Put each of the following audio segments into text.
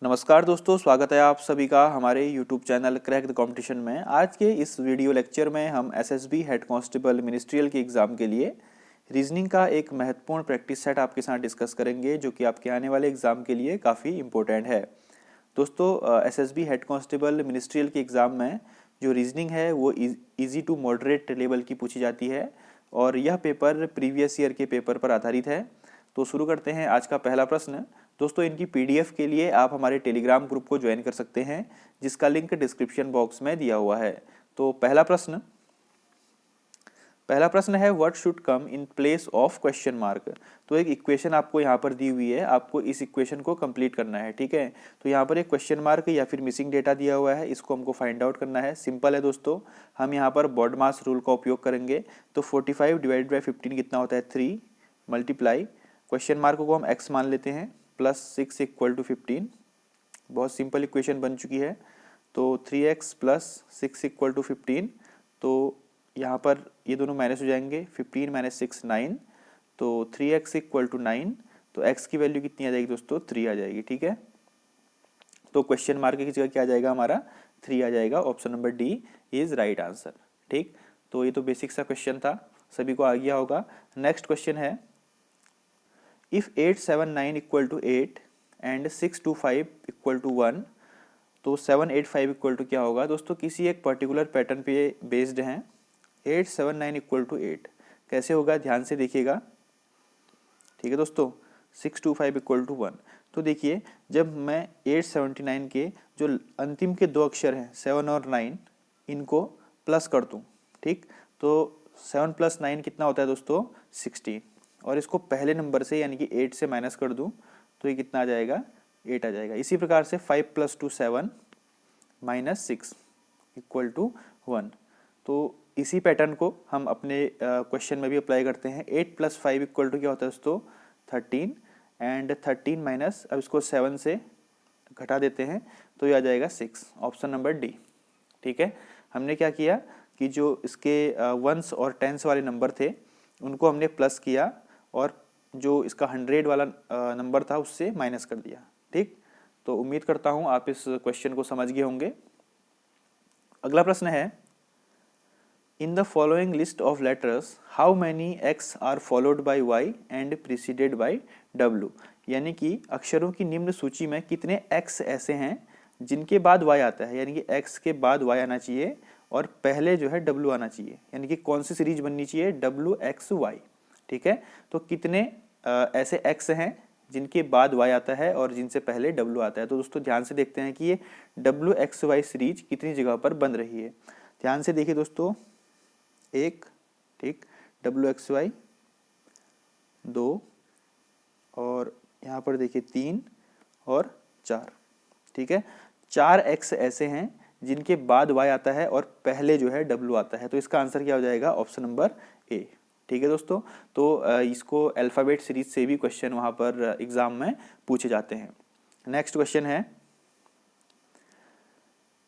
नमस्कार दोस्तों, स्वागत है आप सभी का हमारे YouTube channel crack the competition में। आज के इस वीडियो लेक्चर में हम एसएसबी हेड कांस्टेबल मिनिस्ट्रियल के एग्ज़ाम के लिए रीजनिंग का एक महत्वपूर्ण प्रैक्टिस सेट आपके साथ डिस्कस करेंगे, जो कि आपके आने वाले एग्ज़ाम के लिए काफ़ी इम्पोर्टेंट है। दोस्तों, एसएसबी हेड कांस्टेबल मिनिस्ट्रियल के एग्ज़ाम में जो रीजनिंग है वो ईजी टू मॉडरेट लेवल की पूछी जाती है और यह पेपर प्रीवियस ईयर के पेपर पर आधारित है। तो शुरू करते हैं आज का पहला प्रश्न। दोस्तों, इनकी पीडीएफ के लिए आप हमारे टेलीग्राम ग्रुप को ज्वाइन कर सकते हैं, जिसका लिंक डिस्क्रिप्शन बॉक्स में दिया हुआ है। तो पहला प्रश्न है what should come in place of question mark. तो एक इक्वेशन आपको यहाँ पर दी हुई है, आपको इस इक्वेशन को कंप्लीट करना है। ठीक है, तो यहाँ पर एक क्वेश्चन मार्क या फिर मिसिंग डेटा दिया हुआ है, इसको हमको फाइंड आउट करना है। सिंपल है दोस्तों, हम यहाँ पर बॉड मास रूल का उपयोग करेंगे। तो 45 डिवाइड बाई 15 कितना होता है 3 मल्टीप्लाई क्वेश्चन मार्क को हम x मान लेते हैं +6 इक्वल टू 15। बहुत सिंपल इक्वेशन बन चुकी है। तो 3x प्लस 6 इक्वल टू 15। तो यहाँ पर ये दोनों माइनस हो जाएंगे, 15 माइनस 6 9। तो 3x इक्वल टू 9। तो x की वैल्यू कितनी आ जाएगी दोस्तों, 3 आ जाएगी। ठीक है, तो क्वेश्चन मार्क की जगह क्या आ जाएगा हमारा, 3 आ जाएगा। Option number D is right answer. ठीक, तो ये तो बेसिक सा क्वेश्चन था, सभी को आ गया होगा। नेक्स्ट क्वेश्चन है if 8 7 9 equal to 8 and 6 2 5 equal to 1, तो 7 8 5 इक्वल टू क्या होगा दोस्तों, किसी एक पर्टिकुलर पैटर्न पे बेस्ड हैं। 8 7 9 इक्वल टू 8 कैसे होगा, ध्यान से देखिएगा। ठीक है दोस्तों, 6 2 5 इक्वल टू 1। तो देखिए, जब मैं 879 के जो अंतिम के दो अक्षर हैं 7 और 9, इनको प्लस कर दूँ, ठीक, तो 7 प्लस 9 कितना होता है दोस्तों, 16। और इसको पहले नंबर से यानी कि 8 से माइनस कर दूं तो ये कितना आ जाएगा, 8 आ जाएगा। इसी प्रकार से 5 प्लस 2 7 माइनस 6 इक्वल टू 1। तो इसी पैटर्न को हम अपने क्वेश्चन में भी अप्लाई करते हैं। 8 प्लस 5 इक्वल टू क्या होता है दोस्तों, 13। एंड 13 माइनस, अब इसको 7 से घटा देते हैं तो ये आ जाएगा 6। Option number D. ठीक है, हमने क्या किया कि जो इसके वंस और टेंस वाले नंबर थे उनको हमने प्लस किया और जो इसका 100 वाला नंबर था उससे माइनस कर दिया। ठीक, तो उम्मीद करता हूं आप इस क्वेश्चन को समझ गए होंगे। अगला प्रश्न है in the following list of letters how many X are followed by Y and preceded by W. यानी कि अक्षरों की निम्न सूची में कितने एक्स ऐसे हैं जिनके बाद वाई आता है, यानी कि एक्स के बाद वाई आना चाहिए और पहले जो है डब्ल्यू आना चाहिए, यानी कि कौन सी सीरीज बननी चाहिए, डब्ल्यू एक्स वाई। ठीक है, तो कितने ऐसे एक्स हैं जिनके बाद वाई आता है और जिनसे पहले डब्ल्यू आता है। तो दोस्तों ध्यान से देखते हैं कि ये डब्ल्यू एक्स वाई सीरीज कितनी जगह पर बन रही है। ध्यान से देखिए दोस्तों, 1, ठीक, डब्ल्यू एक्स वाई 2, और यहाँ पर देखिए 3 और 4। ठीक है, 4 एक्स ऐसे हैं जिनके बाद वाई आता है और पहले जो है डब्ल्यू आता है। तो इसका आंसर क्या हो जाएगा, ऑप्शन नंबर ए। ठीक है दोस्तों, तो इसको अल्फ़ाबेट सीरीज से भी क्वेश्चन वहाँ पर एग्जाम में पूछे जाते हैं। नेक्स्ट क्वेश्चन है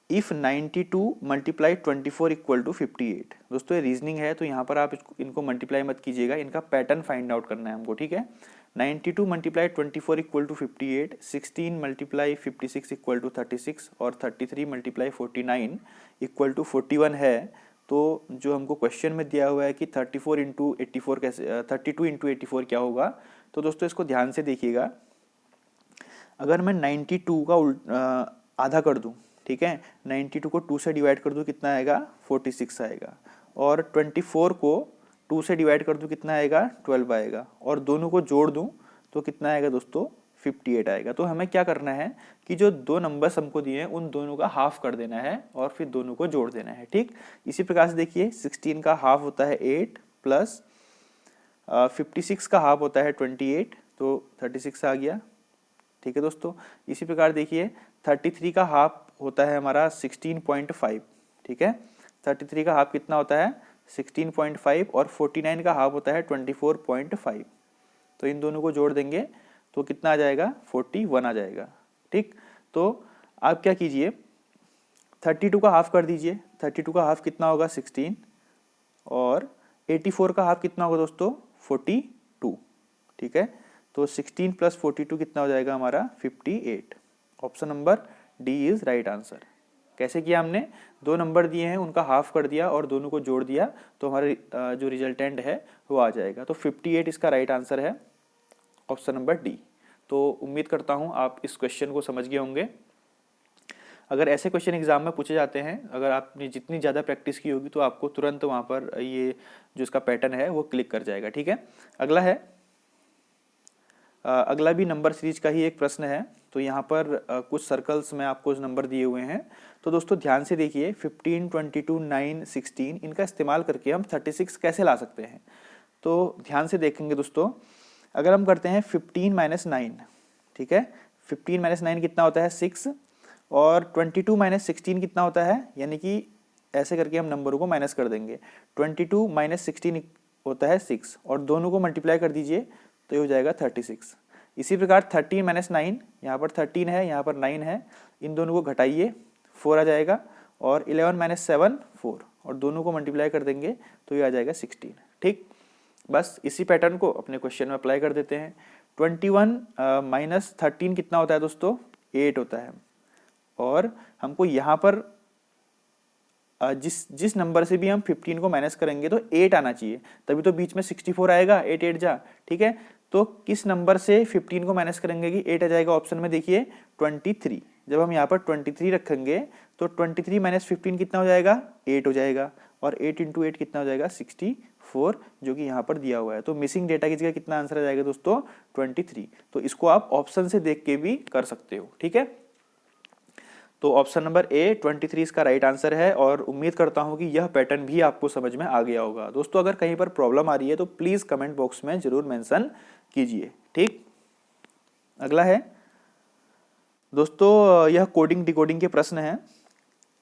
इफ 92 मल्टीप्लाई 24 इक्वल टू 58। दोस्तों ये रीजनिंग है, तो यहाँ पर आप इनको मल्टीप्लाई मत कीजिएगा, इनका पैटर्न फाइंड आउट करना है हमको। ठीक है, 92 multiply 24 equal to 58, 16 multiply 56 equal to 36 और 33 मल्टीप्लाई 49 इक्वल टू 41 है। तो जो हमको क्वेश्चन में दिया हुआ है कि 34 इंटू 84 कैसे, 32 इंटू 84 क्या होगा, तो दोस्तों इसको ध्यान से देखिएगा। अगर मैं 92 का आधा कर दूं, ठीक है, 92 को 2 से डिवाइड कर दूं कितना आएगा, 46 आएगा। और 24 को 2 से डिवाइड कर दूं कितना आएगा, 12 आएगा। और दोनों को जोड़ दूं तो कितना आएगा दोस्तों, 58 आएगा। तो हमें क्या करना है कि जो दो नंबर्स हमको दिए हैं उन दोनों का हाफ कर देना है और फिर दोनों को जोड़ देना है। ठीक, इसी प्रकार से देखिए 16 का हाफ होता है 8 प्लस 56 का हाफ होता है 28, तो 36 आ गया। ठीक है दोस्तों, इसी प्रकार देखिए 33 का हाफ होता है हमारा 16.5। ठीक है, 33 का हाफ कितना होता है, 16.5, और 49 का हाफ होता है 24.5। तो इन दोनों को जोड़ देंगे तो कितना आ जाएगा, 41 आ जाएगा। ठीक, तो आप क्या कीजिए, 32 का हाफ कर दीजिए। 32 का हाफ कितना होगा, 16, और 84 का हाफ कितना होगा दोस्तों, 42। ठीक है, तो 16 प्लस 42 कितना हो जाएगा हमारा, 58। Option number D is right answer. कैसे किया हमने, 2 नंबर दिए हैं उनका हाफ कर दिया और दोनों को जोड़ दिया तो हमारे जो रिजल्टेंट है वो आ जाएगा। तो 58 इसका राइट आंसर है, ऑप्शन नंबर डी। तो उम्मीद करता हूँ आप इस क्वेश्चन को समझ गए होंगे। अगर ऐसे क्वेश्चन एग्जाम में पूछे जाते हैं, अगर आपने जितनी ज़्यादा प्रैक्टिस की होगी तो आपको तुरंत वहाँ पर ये जो इसका पैटर्न है वो क्लिक कर जाएगा। ठीक है, अगला है, अगला भी नंबर सीरीज का ही एक प्रश्न है। तो यहाँ पर कुछ सर्कल्स में आपको नंबर दिए हुए हैं। तो दोस्तों ध्यान से देखिए, 15, 22, 9, 16 इनका इस्तेमाल करके हम 36 कैसे ला सकते हैं। तो ध्यान से देखेंगे दोस्तों, अगर हम करते हैं 15 - 9, ठीक है, 15 - 9 कितना होता है 6, और 22 - 16 कितना होता है, यानी कि ऐसे करके हम नंबरों को माइनस कर देंगे। 22 - 16 होता है 6, और दोनों को मल्टीप्लाई कर दीजिए तो ये हो जाएगा 36। इसी प्रकार 13 - 9, यहाँ पर 13 है, यहाँ पर 9 है, इन दोनों को घटाइए 4 आ जाएगा, और 11 - 7 4, और दोनों को मल्टीप्लाई कर देंगे तो ये आ जाएगा 16। ठीक, बस इसी पैटर्न को अपने क्वेश्चन में अप्लाई कर देते हैं। 21 - 13 कितना होता है दोस्तों, 8 होता है, और हमको यहाँ पर जिस नंबर से भी हम 15 को माइनस करेंगे तो 8 आना चाहिए, तभी तो बीच में 64 आएगा, 8 8 जा। ठीक है, तो किस नंबर से 15 को माइनस करेंगे कि 8 आ जाएगा, ऑप्शन में देखिए 23। जब हम यहाँ पर 23 रखेंगे तो 23 - 15 कितना हो जाएगा, 8 हो जाएगा, और 8 × 8 कितना हो जाएगा 64, जो कि यहाँ पर दिया हुआ है। तो मिसिंग डेटा की जगह कितना आंसर आ जाएगा दोस्तों 23। तो इसको आप ऑप्शन से देख के भी कर सकते हो। ठीक है, तो ऑप्शन नंबर ए 23 इसका राइट आंसर है, और उम्मीद करता हूं कि यह पैटर्न भी आपको समझ में आ गया होगा। दोस्तों अगर कहीं पर प्रॉब्लम आ रही है तो प्लीज कमेंट बॉक्स में जरूर मेंशन कीजिए। ठीक, अगला है दोस्तों, यह कोडिंग डिकोडिंग के प्रश्न है।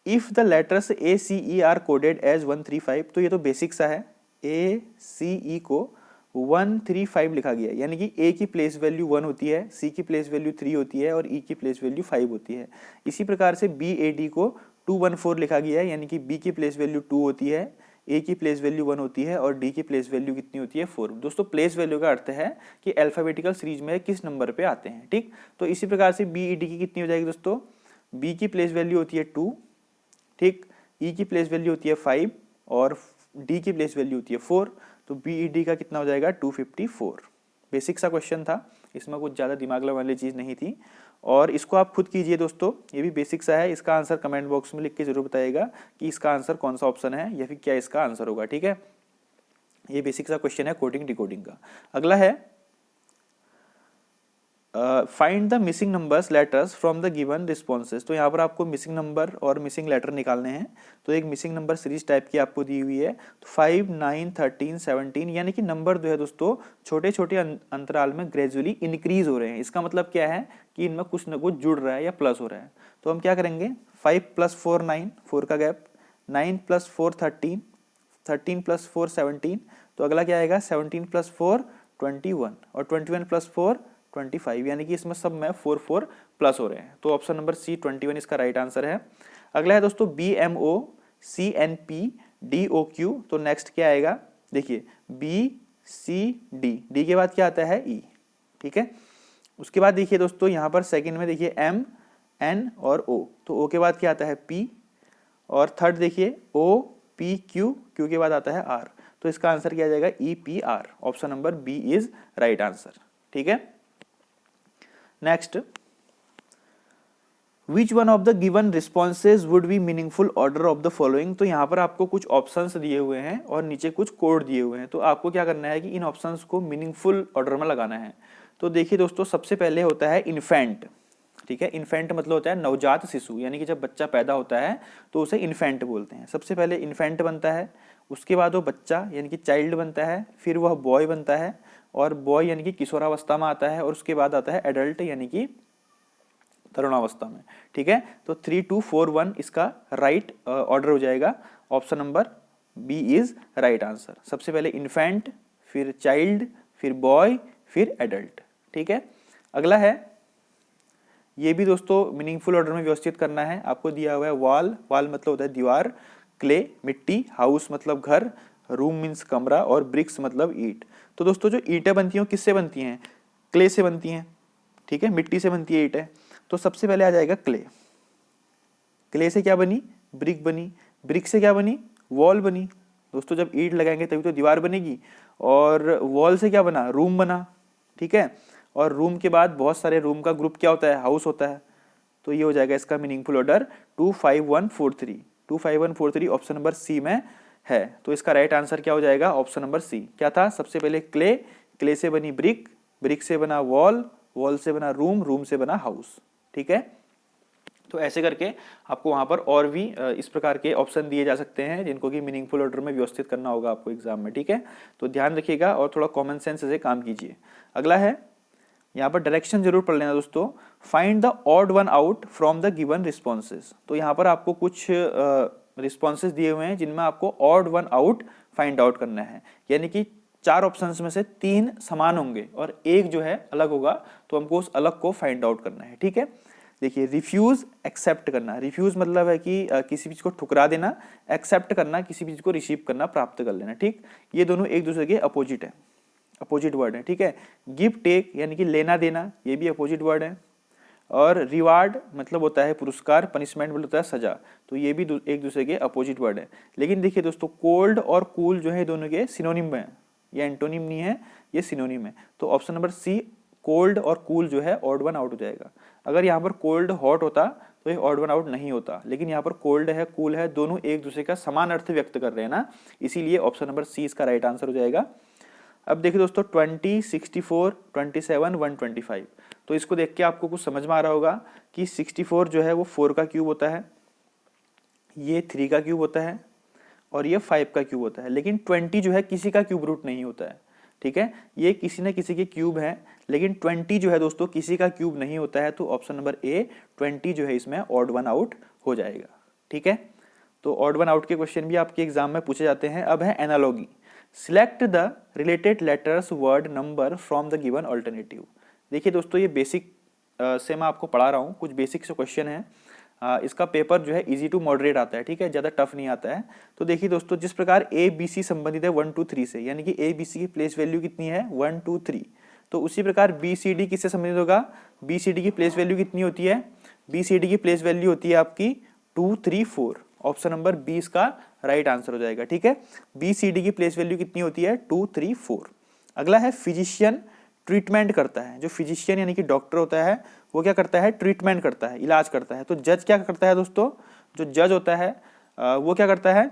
If the letters A C E are coded as 135, तो ये तो बेसिक सा है, ए सी ई को 135 लिखा गया है, यानी कि ए की प्लेस वैल्यू 1 होती है, सी की प्लेस वैल्यू 3 होती है, और ई की प्लेस वैल्यू 5 होती है। इसी प्रकार से बी ए डी को 214 लिखा गया है, यानी कि बी की प्लेस वैल्यू 2 होती है, ए की प्लेस वैल्यू 1 होती है, और डी की प्लेस वैल्यू कितनी होती है 4। दोस्तों प्लेस वैल्यू का अर्थ है कि अल्फाबेटिकल सीरीज में किस नंबर पे आते हैं। ठीक, तो इसी प्रकार से बी ई डी की कितनी हो जाएगी दोस्तों, बी की प्लेस वैल्यू होती है 2, ठीक, ई की प्लेस वैल्यू होती है 5, और डी की प्लेस वैल्यू होती है 4। तो बी ई डी का कितना हो जाएगा 254। बेसिक सा क्वेश्चन था, इसमें कुछ ज़्यादा दिमाग लगाने वाली चीज़ नहीं थी, और इसको आप खुद कीजिए दोस्तों, ये भी बेसिक सा है। इसका आंसर कमेंट बॉक्स में लिख के जरूर बताइएगा कि इसका आंसर कौन सा ऑप्शन है या फिर क्या इसका आंसर होगा। ठीक है, ये बेसिक सा क्वेश्चन है कोडिंग डिकोडिंग का। अगला है, find the missing numbers letters from the given responses. तो यहाँ पर आपको मिसिंग नंबर और मिसिंग लेटर निकालने हैं। तो एक मिसिंग नंबर सीरीज टाइप की आपको दी हुई है, तो 5, 9, 13, 17, यानी कि नंबर जो है दोस्तों छोटे छोटे अंतराल में ग्रेजुअली इंक्रीज हो रहे हैं। इसका मतलब क्या है कि इनमें कुछ न कुछ जुड़ रहा है या प्लस हो रहा है। तो हम क्या करेंगे, 5 + 4 9, 4 का गैप, 9 + 4 13, 13 + 4 17, तो अगला क्या आएगा 17 + 4 21, और 21 + 4 25, यानी कि इसमें सब में 4 4 प्लस हो रहे हैं। तो ऑप्शन नंबर सी 21 इसका राइट आंसर है। अगला है दोस्तों BMO CNP DOQ। तो नेक्स्ट क्या आएगा, देखिए BCD, डी के बाद क्या आता है E। ठीक है, उसके बाद देखिए दोस्तों यहाँ पर सेकंड में देखिए MN और O, तो O के बाद क्या आता है P, और थर्ड देखिए OPQ, Q के बाद आता है R। तो इसका आंसर क्या आ जाएगा EPR। Option number B is right answer. ठीक है, next, which one of the given responses would be meaningful order of the following. तो यहाँ पर आपको कुछ ऑप्शंस दिए हुए हैं और नीचे कुछ कोड दिए हुए हैं। तो आपको क्या करना है कि इन ऑप्शंस को मीनिंगफुल ऑर्डर में लगाना है। तो देखिए दोस्तों, सबसे पहले होता है इन्फेंट। ठीक है, इन्फेंट मतलब होता है नवजात शिशु, यानी कि जब बच्चा पैदा होता है तो उसे इन्फेंट बोलते हैं। सबसे पहले इन्फेंट बनता है, उसके बाद वो बच्चा यानी कि चाइल्ड बनता है, फिर वह बॉय बनता है, और बॉय यानी कि किशोरावस्था में आता है, और उसके बाद आता है एडल्ट यानी कि तरुणावस्था में। ठीक है, तो 3 2 4 1 इसका राइट ऑर्डर हो जाएगा। Option number B is right answer. सबसे पहले इन्फेंट, फिर चाइल्ड, फिर बॉय, फिर एडल्ट। ठीक है, अगला है, ये भी दोस्तों मीनिंगफुल ऑर्डर में व्यवस्थित करना है। आपको दिया हुआ है वॉल, वॉल मतलब होता है दीवार, क्ले मिट्टी, हाउस मतलब घर, रूम मीन्स कमरा, और ब्रिक्स मतलब ईंट। तो दोस्तों जो ईंटें बनती हैं किससे बनती हैं, क्ले से बनती हैं। ठीक है, मिट्टी से बनती है ईंटें। तो सबसे पहले आ जाएगा क्ले। क्ले से क्या बनी? ब्रिक बनी। ब्रिक से क्या बनी? वॉल बनी। दोस्तों जब ईंट लगाएंगे तभी तो दीवार बनेगी। और वॉल से क्या बना? रूम बना। ठीक है, और रूम के बाद बहुत सारे रूम का ग्रुप क्या होता है? हाउस होता है। तो ये हो जाएगा इसका meaningful order 25143। 25143 option number C में है। तो इसका राइट आंसर क्या हो जाएगा? Option number C. क्या था? सबसे पहले क्ले, क्ले से बनी ब्रिक, ब्रिक से बना वॉल, वॉल से बना रूम, रूम से बना हाउस। ठीक है, तो ऐसे करके आपको वहां पर और भी इस प्रकार के ऑप्शन दिए जा सकते हैं जिनको कि मीनिंगफुल ऑर्डर में व्यवस्थित करना होगा आपको एग्जाम में। ठीक है, तो ध्यान रखिएगा और थोड़ा कॉमन सेंस से काम कीजिए। अगला है, यहाँ पर डायरेक्शन जरूर पढ़ लेना दोस्तों। Find the odd one out from the given responses. तो यहाँ पर आपको कुछ रिस्पॉन्सेज दिए हुए हैं जिनमें आपको odd one out find out करना है, यानी कि 4 ऑप्शंस में से 3 समान होंगे और एक जो है अलग होगा, तो हमको उस अलग को फाइंड आउट करना है। ठीक है, देखिए रिफ्यूज एक्सेप्ट करना। रिफ्यूज मतलब है कि किसी चीज को ठुकरा देना, एक्सेप्ट करना किसी चीज को रिसीव करना, प्राप्त कर लेना। ठीक, ये दोनों एक दूसरे के अपोजिट है, अपोजिट वर्ड है। ठीक है, गिव टेक यानी कि लेना देना, ये भी अपोजिट वर्ड है। और रिवार्ड मतलब होता है पुरस्कार, पनिशमेंट मतलब होता है सजा, तो ये भी एक दूसरे के अपोजिट वर्ड है। लेकिन देखिए दोस्तों, कोल्ड और कूल जो है दोनों के सिनोनिम है, ये एंटोनिम नहीं है, ये सिनोनिम है। तो ऑप्शन नंबर सी कोल्ड और कूल जो है ऑड वन आउट हो जाएगा। अगर यहाँ पर कोल्ड हॉट होता तो ये ऑड वन आउट नहीं होता, लेकिन यहाँ पर कोल्ड है कूल है, दोनों एक दूसरे का समान अर्थ व्यक्त कर रहे हैं ना, इसीलिए ऑप्शन नंबर सी इसका राइट आंसर हो जाएगा। अब देखिए दोस्तों 20, 64, 27, 125, तो इसको देख के आपको कुछ समझ में आ रहा होगा कि 64 जो है वो 4 का क्यूब होता है, ये 3 का क्यूब होता है और ये 5 का क्यूब होता है, लेकिन 20 जो है किसी का क्यूब रूट नहीं होता है। ठीक है, ये किसी न किसी के क्यूब है, लेकिन 20 जो है दोस्तों किसी का क्यूब नहीं होता है, तो ऑप्शन नंबर ए 20 जो है इसमें ऑड वन आउट हो जाएगा। ठीक है, तो ऑड वन आउट के क्वेश्चन भी आपके एग्जाम में पूछे जाते हैं। अब है analogy. Select the related letters word number from the given alternative. देखिए दोस्तों, ये बेसिक से मैं आपको पढ़ा रहा हूँ, कुछ बेसिक से क्वेश्चन है। इसका पेपर जो है इजी टू मॉडरेट आता है। ठीक है, ज़्यादा टफ नहीं आता है। तो देखिए दोस्तों, जिस प्रकार ए बी सी संबंधित है 1 2 3 से, यानी कि ए बी सी की प्लेस वैल्यू कितनी है 1 2 3, तो उसी प्रकार बी सी डी किससे संबंधित होगा? बी सी डी की प्लेस वैल्यू कितनी होती है? बी सी डी की प्लेस वैल्यू होती है आपकी 2 3 4। ऑप्शन नंबर 20 का राइट आंसर हो जाएगा। ठीक है, बी सी डी की प्लेस वैल्यू कितनी होती है? 2 3 4। अगला है फिजिशियन ट्रीटमेंट करता है। जो फिजिशियन यानी कि डॉक्टर होता है वो क्या करता है? ट्रीटमेंट करता है, इलाज करता है। तो जज क्या करता है दोस्तों? जो जज होता है वो क्या करता है?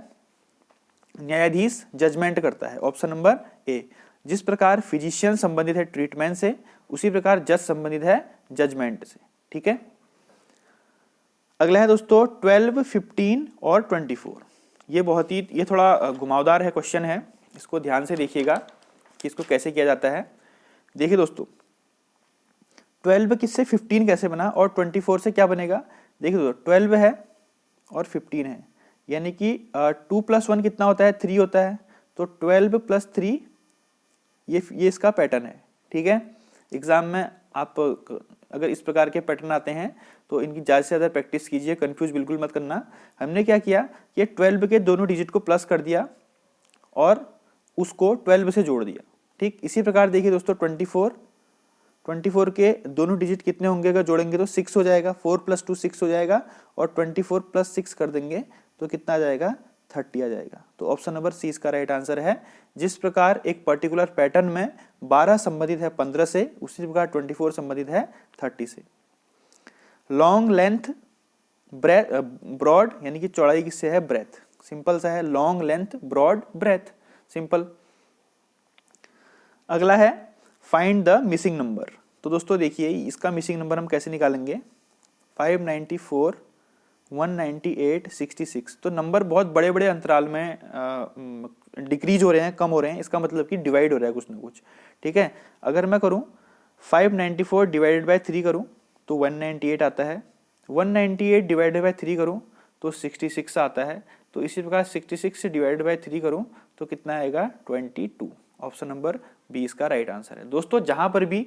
न्यायाधीश जजमेंट करता है। Option number A. जिस प्रकार फिजिशियन संबंधित है ट्रीटमेंट से, उसी प्रकार जज संबंधित है जजमेंट से। ठीक है, अगला है दोस्तों 12, 15 और 24। ये बहुत ही, ये थोड़ा घुमावदार है क्वेश्चन है, इसको ध्यान से देखिएगा कि इसको कैसे किया जाता है। देखिए दोस्तों, 12 किससे 15 कैसे बना और 24 से क्या बनेगा? देखिए दोस्तों, 12 है और 15 है, यानी कि 2 + 1 कितना होता है? 3 होता है। तो 12 + 3 ये इसका पैटर्न है। ठीक है, एग्जाम में आप अगर इस प्रकार के पैटर्न आते हैं तो इनकी ज़्यादा से ज़्यादा प्रैक्टिस कीजिए, कंफ्यूज बिल्कुल मत करना। हमने क्या किया, ये 12 के दोनों डिजिट को प्लस कर दिया और उसको 12 से जोड़ दिया। ठीक, इसी प्रकार देखिए दोस्तों 24 के दोनों डिजिट कितने होंगे? अगर जोड़ेंगे तो 6 हो जाएगा, 4 + 2 6 हो जाएगा, और 24 + 6 कर देंगे तो कितना आ जाएगा? 30 आ जाएगा। तो ऑप्शन नंबर सी इसका राइट आंसर है। जिस प्रकार एक पर्टिकुलर पैटर्न में 12 संबंधित है 15 से, उसी प्रकार 24 संबंधित है 30 से। लॉन्ग लेंथ ब्रॉड, यानी कि चौड़ाई किससे है? ब्रेथ। सिंपल सा है, long length broad breath, simple. अगला है फाइंड द मिसिंग नंबर। तो दोस्तों देखिए, इसका मिसिंग नंबर हम कैसे निकालेंगे? 594, 198, 66। तो नंबर बहुत बड़े बड़े अंतराल में डिक्रीज हो रहे हैं, कम हो रहे हैं, इसका मतलब कि डिवाइड हो रहा है कुछ ना कुछ। ठीक है, अगर मैं करूं 594 डिवाइडेड बाय 3 करूं तो 198 आता है, 198 डिवाइडेड बाय 3 करूं तो 66 आता है। तो इसी प्रकार 66 से डिवाइडेड बाय 3 करूं तो कितना आएगा? 22। ऑप्शन नंबर बी इसका राइट आंसर है। दोस्तों जहां पर भी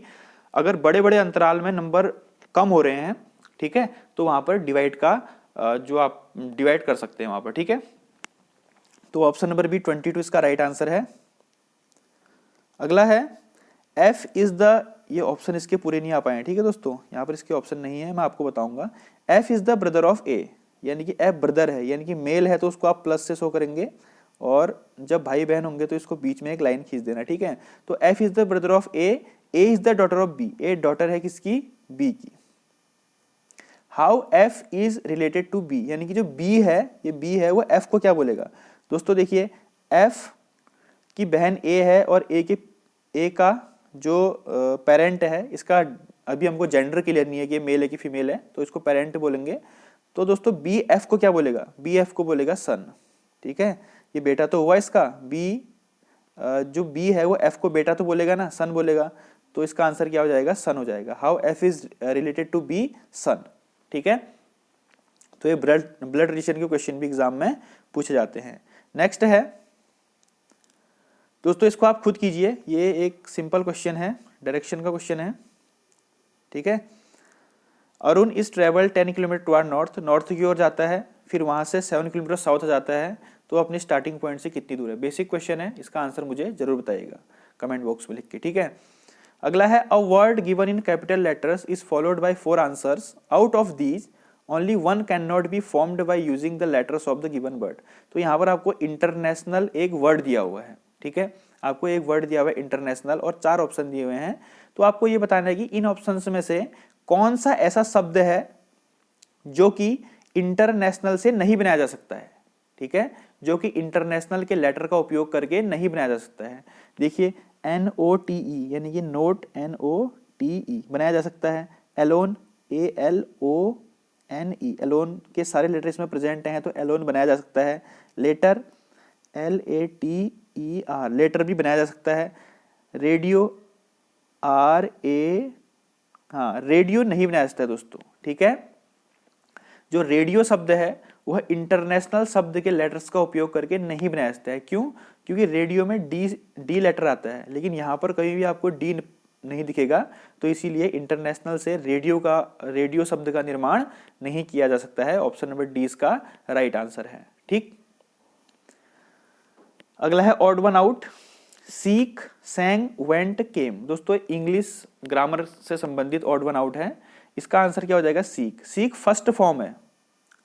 अगर बड़े बड़े अंतराल में नंबर कम हो रहे हैं, ठीक है, तो वहां पर डिवाइड का जो आप डिवाइड कर सकते हैं वहां पर। ठीक है, तो ऑप्शन नंबर बी 22 इसका राइट आंसर है। अगला है F इज द ये ऑप्शन इसके पूरे नहीं आ पाए हैं, ठीक है दोस्तों, यहाँ पर इसके ऑप्शन नहीं है, मैं आपको बताऊंगा। F is the brother of A, यानी कि एफ ब्रदर है, यानी कि मेल है तो उसको आप प्लस से शो करेंगे, और जब भाई बहन होंगे तो इसको बीच में एक लाइन खींच देना, ठीक है। तो F is the brother of A is the daughter of B, A daughter है किसकी, बी की। How F is related to B, यानी कि जो बी है, ये बी है, वो एफ को क्या बोलेगा। दोस्तों देखिए, एफ की बहन ए है और ए का जो पेरेंट है, इसका अभी हमको जेंडर क्लियर नहीं है कि मेल है कि फीमेल है, तो इसको पेरेंट बोलेंगे। तो दोस्तों बी एफ को क्या बोलेगा, बी एफ को बोलेगा सन, ठीक है। ये बेटा तो हुआ इसका, बी जो बी है वो एफ को बेटा तो बोलेगा ना, सन बोलेगा, तो इसका आंसर क्या हो जाएगा, सन हो जाएगा। How F is related to B, son, ठीक है। तो ये ब्लड रिलेशन के क्वेश्चन भी एग्जाम में पूछे जाते हैं। नेक्स्ट है दोस्तों, इसको आप खुद कीजिए, ये एक सिंपल क्वेश्चन है, डायरेक्शन का क्वेश्चन है, ठीक है। Arun is travel 10 kilometre toward north, north की ओर जाता है, फिर वहां से 7 किलोमीटर साउथ जाता है, तो अपनी स्टार्टिंग पॉइंट से कितनी दूर है। बेसिक क्वेश्चन है, इसका आंसर मुझे जरूर बताइएगा कमेंट बॉक्स में लिख के, ठीक है। अगला है, a word given in capital letters is followed by 4 answers, out of these only one can not be formed by using the letters of the given word. तो यहाँ पर आपको इंटरनेशनल एक वर्ड दिया हुआ है, ठीक है, आपको एक वर्ड दिया हुआ है इंटरनेशनल, और 4 ऑप्शन दिए हुए हैं। तो आपको ये बताना है कि इन ऑप्शंस में से कौन सा ऐसा शब्द है जो कि इंटरनेशनल से नहीं बनाया जा सकता है, ठीक है, जो कि इंटरनेशनल के लेटर का उपयोग करके नहीं बनाया जा सकता है। देखिए, NOTE यानी कि नोट, NOTE बनाया जा सकता है। एलोन, ALONE, एलोन के सारे लेटर इसमें प्रेजेंट हैं, तो एलोन बनाया जा सकता है। लेटर, LATER, लेटर भी बनाया जा सकता है। रेडियो, रेडियो नहीं बनाया जा सकता है दोस्तों, ठीक है। जो रेडियो शब्द है वह इंटरनेशनल शब्द के लेटर्स का उपयोग करके नहीं बनाया जा सकता है। क्यों? क्योंकि रेडियो में डी लेटर आता है, लेकिन यहाँ पर कहीं भी आपको डी नहीं दिखेगा, तो इसीलिए इंटरनेशनल से रेडियो शब्द का निर्माण नहीं किया जा सकता है। ऑप्शन नंबर डी इसका राइट आंसर है, ठीक। अगला है odd one out, seek, sang, went, came. दोस्तों इंग्लिश ग्रामर से संबंधित ऑड वन आउट है, इसका आंसर क्या हो जाएगा, सीक। सीक फर्स्ट फॉर्म है,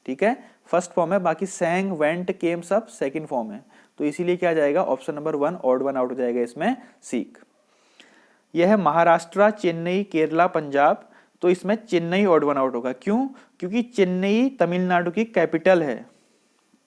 ठीक है, फर्स्ट फॉर्म है, बाकी सैंग, वेंट, केम सब सेकंड फॉर्म है, तो इसीलिए क्या जाएगा, option number 1 odd one out हो जाएगा इसमें, सीक। यह है महाराष्ट्र, चेन्नई, केरला, पंजाब, तो इसमें चेन्नई ऑड वन आउट होगा। क्यों? क्योंकि चेन्नई तमिलनाडु की कैपिटल है,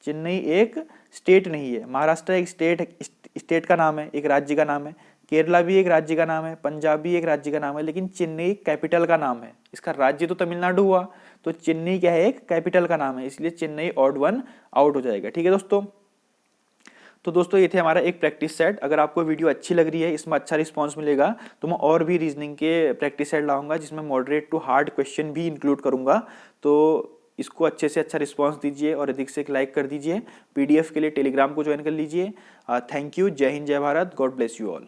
चेन्नई एक स्टेट नहीं है। महाराष्ट्र एक स्टेट का नाम है, एक राज्य का नाम है, केरला भी एक राज्य का नाम है, पंजाब भी एक राज्य का नाम है, लेकिन चेन्नई कैपिटल का नाम है। इसका राज्य तो तमिलनाडु हुआ, तो चेन्नई क्या है, एक कैपिटल का नाम है, इसलिए चेन्नई ऑड वन आउट हो जाएगा, ठीक है दोस्तों। तो दोस्तों ये थे हमारा एक प्रैक्टिस सेट। अगर आपको वीडियो अच्छी लग रही है, इसमें अच्छा रिस्पांस मिलेगा, तो मैं और भी रीजनिंग के प्रैक्टिस सेट लाऊंगा जिसमें मॉडरेट टू हार्ड क्वेश्चन भी इंक्लूड करूंगा। तो इसको अच्छे से अच्छा रिस्पांस दीजिए और अधिक से लाइक कर दीजिए। PDF के लिए टेलीग्राम को ज्वाइन कर लीजिए। Thank you. जय हिंद, जय Bharat, God bless you all.